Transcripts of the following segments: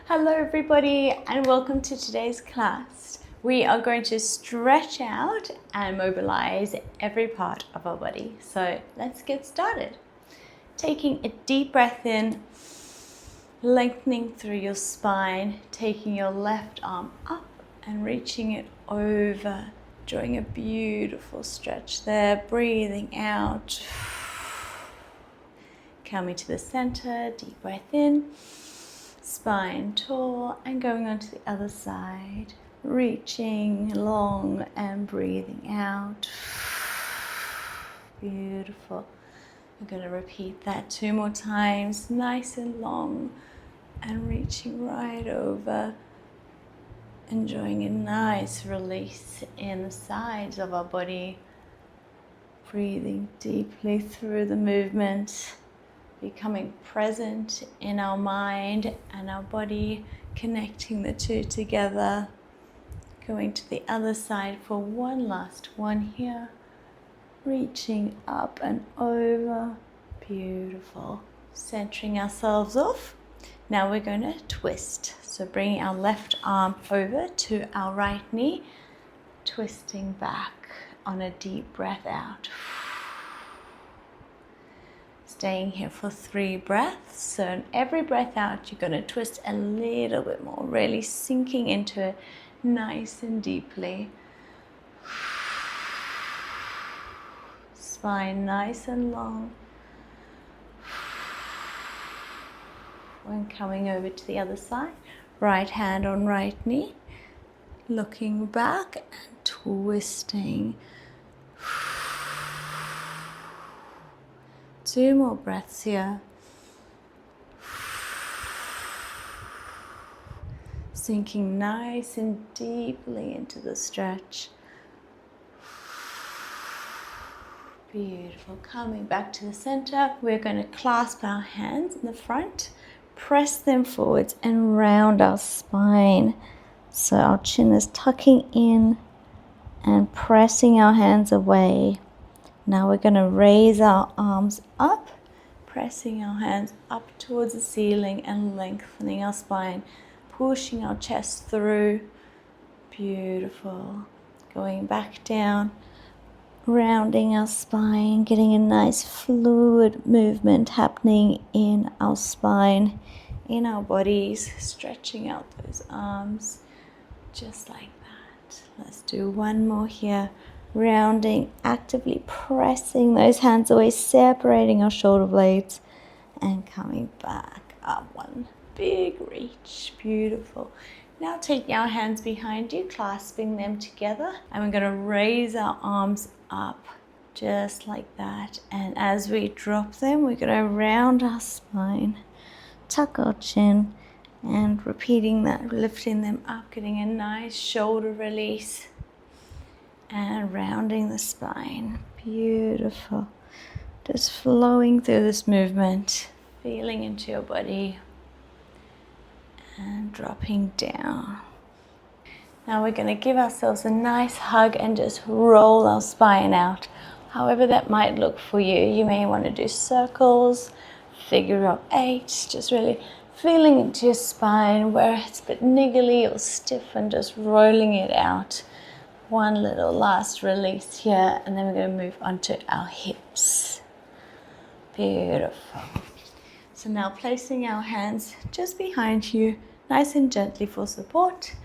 Hello everybody and welcome to today's class. We are going to stretch out and mobilize every part of our body. So let's get started. Taking a deep breath in, lengthening through your spine, taking your left arm up and reaching it over, drawing a beautiful stretch there, breathing out. Coming to the center, deep breath in. Spine tall and going on to the other side, reaching long and breathing out. Beautiful. We're going to repeat that 2 more times, nice and long and reaching right over. Enjoying a nice release in the sides of our body. Breathing deeply through the movement. Becoming present in our mind and our body, connecting the two together. Going to the other side for one last one here. Reaching up and over. Beautiful. Centering ourselves off. Now we're going to twist. So bringing our left arm over to our right knee. Twisting back on a deep breath out. Staying here for 3 breaths. So in every breath out, you're going to twist a little bit more, really sinking into it nice and deeply. Spine nice and long. When coming over to the other side, right hand on right knee, looking back and twisting. 2 more breaths here. Sinking nice and deeply into the stretch. Beautiful. Coming back to the center, we're going to clasp our hands in the front, press them forwards and round our spine. So our chin is tucking in and pressing our hands away. Now we're going to raise our arms up, pressing our hands up towards the ceiling and lengthening our spine, pushing our chest through. Beautiful. Going back down, rounding our spine, getting a nice fluid movement happening in our spine, in our bodies, stretching out those arms, just like that. Let's do one more here. Rounding, actively pressing those hands away, separating our shoulder blades and coming back up. One big reach. Beautiful. Now taking our hands behind you, clasping them together, and we're going to raise our arms up just like that. And as we drop them, we're going to round our spine, tuck our chin, and repeating that, lifting them up, getting a nice shoulder release. And rounding the spine. Beautiful. Just flowing through this movement, feeling into your body and dropping down. Now we're going to give ourselves a nice hug and just roll our spine out. However that might look for you. You may want to do circles, figure of 8, just really feeling into your spine where it's a bit niggly or stiff and just rolling it out. One little last release here, and then we're going to move on to our hips. Beautiful. So now placing our hands just behind you, nice and gently for support.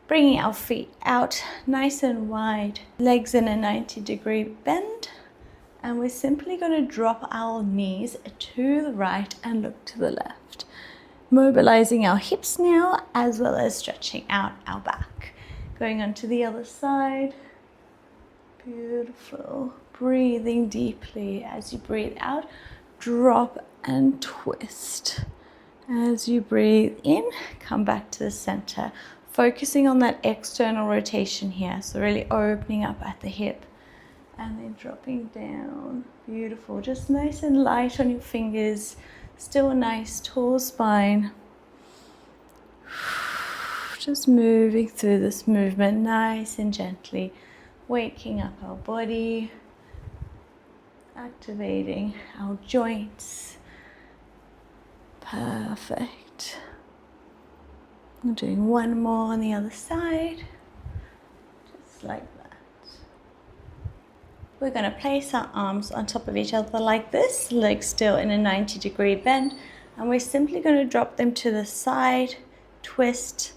Bringing our feet out nice and wide, legs in a 90-degree bend. And we're simply going to drop our knees to the right and look to the left. Mobilizing our hips now, as well as stretching out our back. Going on to the other side. Beautiful. Breathing deeply. As you breathe out, drop and twist. As you breathe in, come back to the center. Focusing on that external rotation here. So really opening up at the hip. And then dropping down. Beautiful. Just nice and light on your fingers. Still a nice tall spine. Just moving through this movement nice and gently, waking up our body, activating our joints. Perfect. I'm doing one more on the other side, just like that. We're going to place our arms on top of each other like this, legs still in a 90-degree bend, and we're simply going to drop them to the side, twist,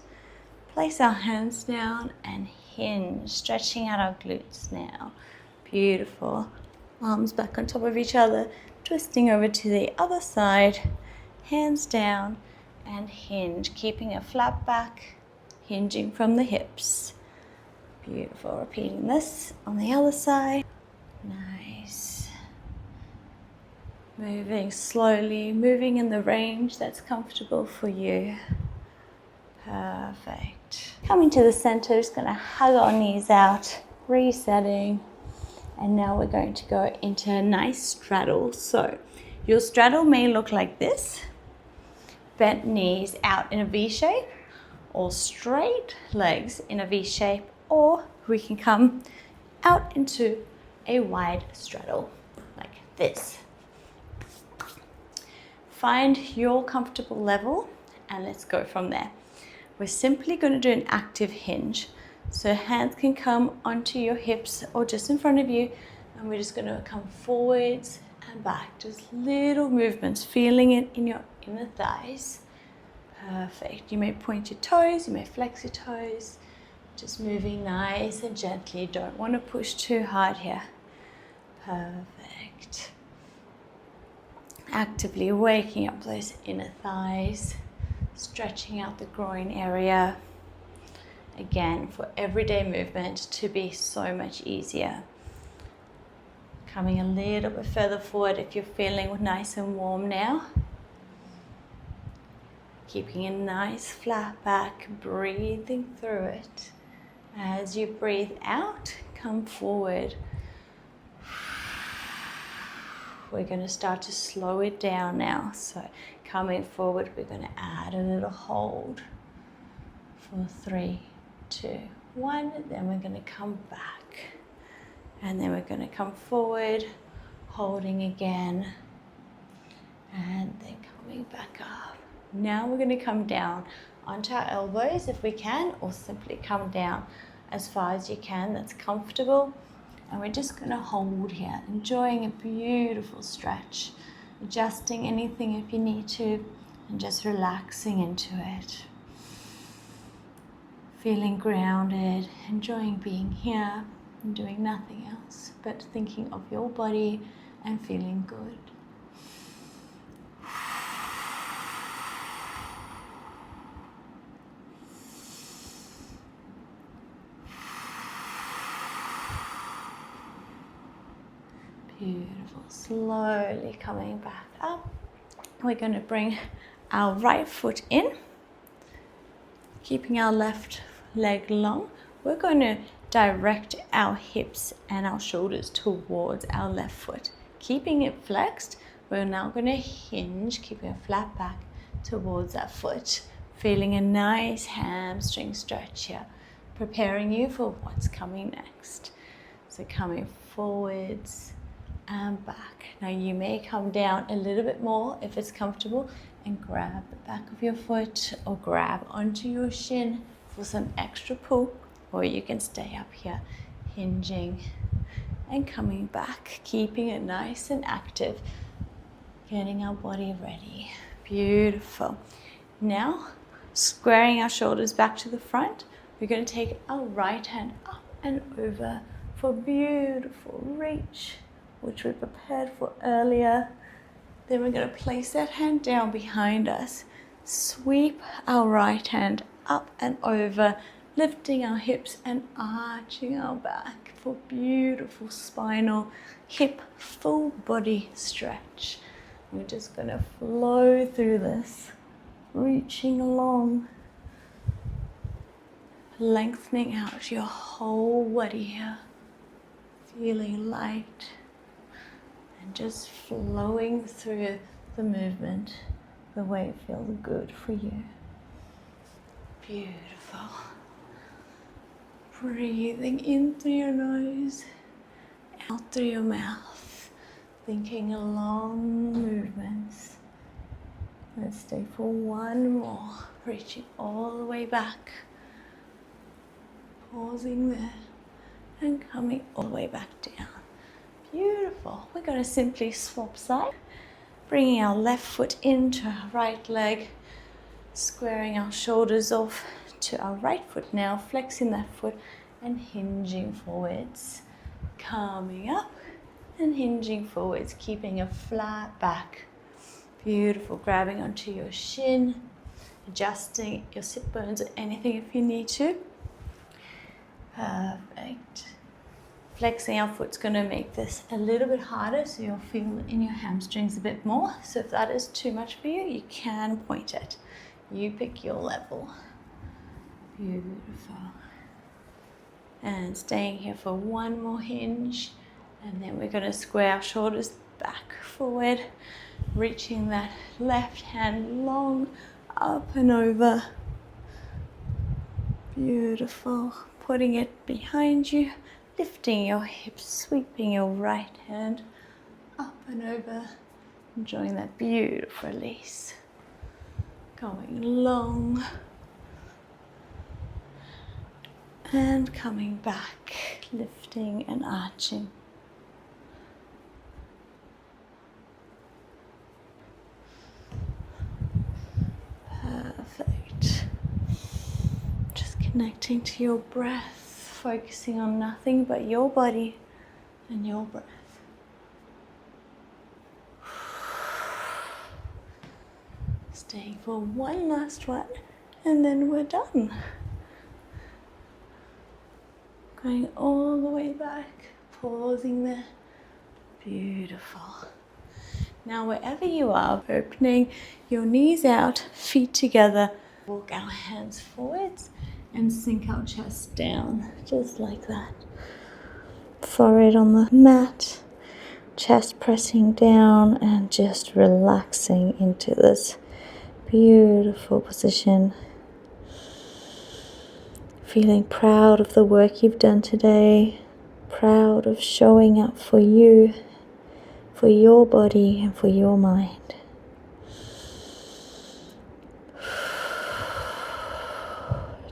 place our hands down and hinge, stretching out our glutes now. Beautiful. Arms back on top of each other, twisting over to the other side, hands down and hinge, keeping a flat back, hinging from the hips. Beautiful. Repeating this on the other side. Nice. Moving slowly, moving in the range that's comfortable for you. Perfect. Coming to the center, just going to hug our knees out, resetting. And now we're going to go into a nice straddle. So your straddle may look like this. Bent knees out in a V shape, or straight legs in a V shape, or we can come out into a wide straddle like this. Find your comfortable level and let's go from there. We're simply going to do an active hinge. So hands can come onto your hips or just in front of you, and we're just going to come forwards and back. Just little movements, feeling it in your inner thighs. Perfect. You may point your toes, you may flex your toes. Just moving nice and gently. Don't want to push too hard here. Perfect. Actively waking up those inner thighs, stretching out the groin area. Again, for everyday movement to be so much easier. Coming a little bit further forward if you're feeling nice and warm now. Keeping a nice flat back, breathing through it. As you breathe out, come forward. We're going to start to slow it down now. So coming forward, we're going to add a little hold for 3, 2, 1. Then we're going to come back. And then we're going to come forward, holding again. And then coming back up. Now we're going to come down onto our elbows if we can, or simply come down as far as you can. That's comfortable. And we're just going to hold here, enjoying a beautiful stretch, adjusting anything if you need to, and just relaxing into it. Feeling grounded, enjoying being here and doing nothing else, but thinking of your body and feeling good. Beautiful. Slowly coming back up. We're going to bring our right foot in, keeping our left leg long. We're going to direct our hips and our shoulders towards our left foot. Keeping it flexed, we're now going to hinge, keeping a flat back towards our foot. Feeling a nice hamstring stretch here, preparing you for what's coming next. So coming forwards and back. Now you may come down a little bit more if it's comfortable and grab the back of your foot or grab onto your shin for some extra pull, or you can stay up here hinging and coming back, keeping it nice and active, getting our body ready. Beautiful. Now squaring our shoulders back to the front, we're going to take our right hand up and over for beautiful reach, which we prepared for earlier. Then we're going to place that hand down behind us, sweep our right hand up and over, lifting our hips and arching our back for beautiful spinal, hip, full body stretch. We're just going to flow through this, reaching along, lengthening out your whole body here, feeling light. And just flowing through the movement the way it feels good for you. Beautiful. Breathing in through your nose, out through your mouth. Thinking long movements. Let's stay for one more, reaching all the way back, pausing there, and coming all the way back down. Beautiful. We're going to simply swap sides, bringing our left foot into our right leg, squaring our shoulders off to our right foot now, flexing that foot and hinging forwards, coming up and hinging forwards, keeping a flat back. Beautiful. Grabbing onto your shin, adjusting your sit bones or anything if you need to. Perfect. Flexing our foot's going to make this a little bit harder, so you'll feel it in your hamstrings a bit more. So if that is too much for you, you can point it. You pick your level. Beautiful. And staying here for one more hinge. And then we're going to square our shoulders back forward, reaching that left hand long up and over. Beautiful. Putting it behind you, lifting your hips, sweeping your right hand up and over. Enjoying that beautiful release. Going long. And coming back, lifting and arching. Perfect. Just connecting to your breath, focusing on nothing but your body and your breath. Staying for one last one, and then we're done. Going all the way back, pausing there. Beautiful. Now wherever you are, opening your knees out, feet together, walk our hands forwards and sink our chest down, just like that. Forehead on the mat, chest pressing down and just relaxing into this beautiful position. Feeling proud of the work you've done today, proud of showing up for you, for your body and for your mind.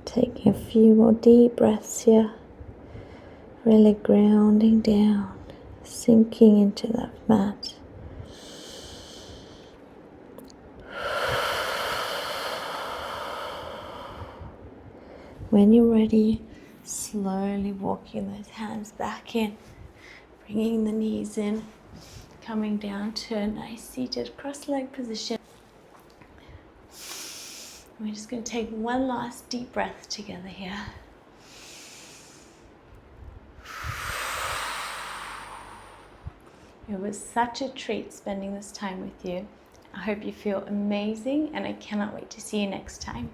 Taking a few more deep breaths here, really grounding down, sinking into that mat. When you're ready, slowly walking those hands back in, bringing the knees in, coming down to a nice seated cross-leg position. We're just going to take one last deep breath together here. It was such a treat spending this time with you. I hope you feel amazing, and I cannot wait to see you next time.